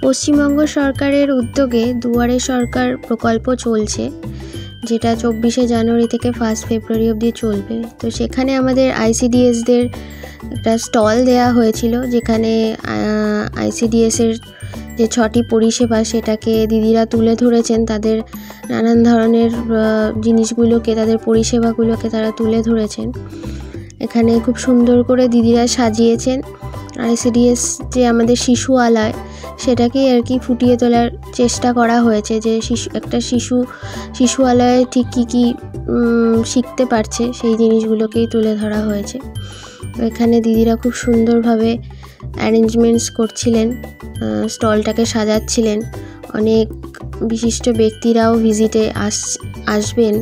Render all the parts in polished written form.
পশ্চিমবঙ্গ সরকারের উদ্যোগে দুয়ারে সরকার প্রকল্প চলছে, যেটা 24শে জানুয়ারি থেকে 1 ফেব্রুয়ারি অবধি চলবে। তো সেখানে আমাদের আইসিডিএসদের একটা স্টল দেওয়া হয়েছিল, যেখানে আইসিডিএসের যে 6টি পরিষেবা সেটাকে দিদিরা তুলে ধরেছেন। তাদের নানান ধরনের জিনিসগুলোকে, তাদের পরিষেবাগুলোকে তারা তুলে ধরেছেন। এখানে খুব সুন্দর করে দিদিরা সাজিয়েছেন। আইসিডিএস যে আমাদের শিশু আলয়, সেটাকেই আর কি ফুটিয়ে তোলার চেষ্টা করা হয়েছে, যে একটা শিশু আলয়ে ঠিক কী কী শিখতে পারছে সেই জিনিসগুলোকেই তুলে ধরা হয়েছে। এখানে দিদিরা খুব সুন্দরভাবে অ্যারেঞ্জমেন্টস করছিলেন, স্টলটাকে সাজাচ্ছিলেন। অনেক বিশিষ্ট ব্যক্তিরাও ভিজিটে আসবেন,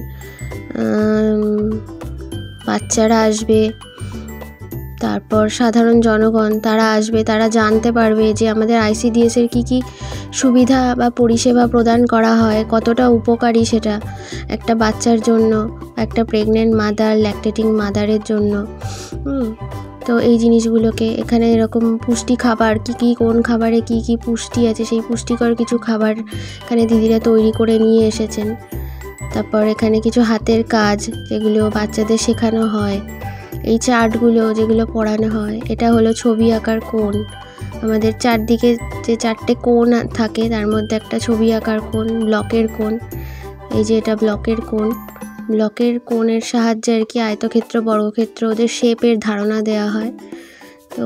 বাচ্চারা আসবে, তারপর সাধারণ জনগণ তারা আসবে, তারা জানতে পারবে যে আমাদের আইসিডিএসের কী কী সুবিধা বা পরিষেবা প্রদান করা হয়, কতটা উপকারী সেটা একটা বাচ্চার জন্য, একটা প্রেগনেন্ট মাদার, ল্যাকটেটিং মাদারের জন্য। তো এই জিনিসগুলোকে এখানে এরকম পুষ্টি খাবার, কী কোন খাবারে কী কী পুষ্টি আছে, সেই পুষ্টিকর কিছু খাবার এখানে দিদিরা তৈরি করে নিয়ে এসেছেন। তারপর এখানে কিছু হাতের কাজ যেগুলো বাচ্চাদের শেখানো হয়, এই চার্টগুলো যেগুলো পড়ানো হয়, এটা হলো ছবি আঁকার কোণ। আমাদের চারদিকে যে 4টে কোণ থাকে, তার মধ্যে একটা ছবি আঁকার কোণ, ব্লকের কোণ। এই যে এটা ব্লকের কোণ। ব্লকের কোণের সাহায্যে আর কি আয়তক্ষেত্র, বর্গক্ষেত্র, ওদের শেপের ধারণা দেওয়া হয়। তো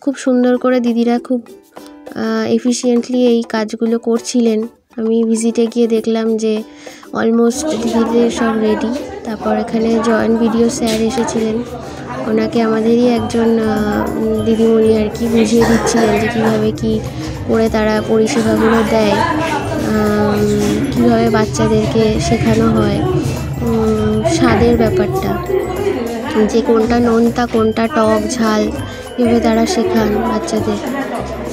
খুব সুন্দর করে দিদিরা খুব এফিশিয়েন্টলি এই কাজগুলো করছিলেন। আমি ভিজিটে গিয়ে দেখলাম যে অলমোস্ট দিদিদের সব রেডি। তারপর এখানে জয়েন্ট ভিডিও স্যার এসেছিলেন, ওনাকে আমাদেরই একজন দিদিমণি আর কি বুঝিয়ে দিচ্ছিলেন যে কীভাবে কী করে তারা পরিষেবাগুলো দেয়, কীভাবে বাচ্চাদেরকে শেখানো হয় স্বাদের ব্যাপারটা, যে কোনটা নোনতা, কোনটা টক ঝাল, কীভাবে তারা শেখান বাচ্চাদের।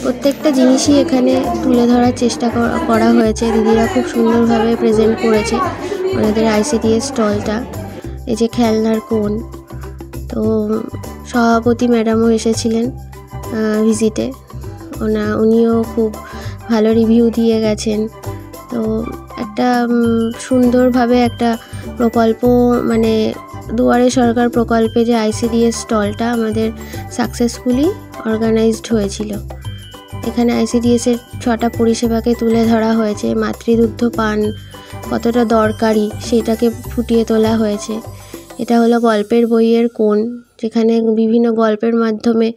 প্রত্যেকটা জিনিসই এখানে তুলে ধরার চেষ্টা করা হয়েছে। দিদিরা খুব সুন্দরভাবে প্রেজেন্ট করেছে ওনাদের আইসিডিএস স্টলটা। এই যে খেলনার কোণ, তো সভাপতি ম্যাডামও এসেছিলেন ভিজিটে, উনিও খুব ভালো রিভিউ দিয়ে গেছেন। তো একটা সুন্দরভাবে একটা প্রকল্প, মানে দুয়ারে সরকার প্রকল্পে যে আইসিডিএস স্টলটা আমাদের সাকসেসফুলি অর্গানাইজড হয়েছিল। এখানে আইসিডিএসের 6টা পরিষেবাকে তুলে ধরা হয়েছে। মাতৃদুগ্ধ পান কতটা দরকারি সেটাকে ফুটিয়ে তোলা হয়েছে। এটা হলো গল্পের বইয়ের কোণ, যেখানে বিভিন্ন গল্পের মাধ্যমে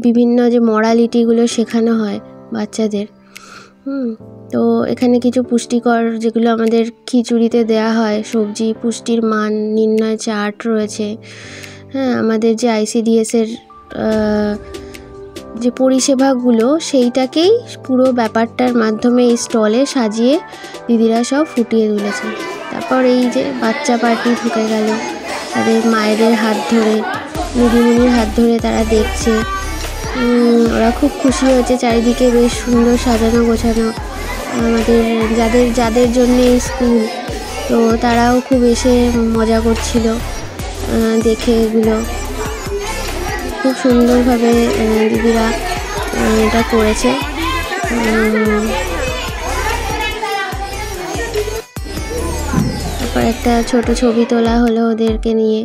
বিভিন্ন যে মরালিটিগুলো শেখানো হয় বাচ্চাদের। তো এখানে কিছু পুষ্টিকর, যেগুলো আমাদের খিচুড়িতে দেয়া হয় সবজি, পুষ্টির মান নির্ণয় চার্ট রয়েছে। আমাদের যে আইসিডিএসের যে পরিষেবাগুলো, সেইটাকেই পুরো ব্যাপারটার মাধ্যমে এই স্টলে সাজিয়ে দিদিরা সব ফুটিয়ে তুলেছে। তারপর এই যে বাচ্চা পার্টি ঢুকে গেল, তাদের মায়েদের হাত ধরে, দিদিমণির হাত ধরে তারা দেখছে। ওরা খুব খুশি হয়েছে। চারিদিকে বেশ সুন্দর সাজানো গোছানো। আমাদের যাদের জন্য এই স্কুল, তো তারাও খুব এসে মজা করছিল দেখে। এগুলো খুব সুন্দরভাবে দিদিরা এটা করেছে। তারপর একটা ছোট ছবি তোলা হলো ওদেরকে নিয়ে।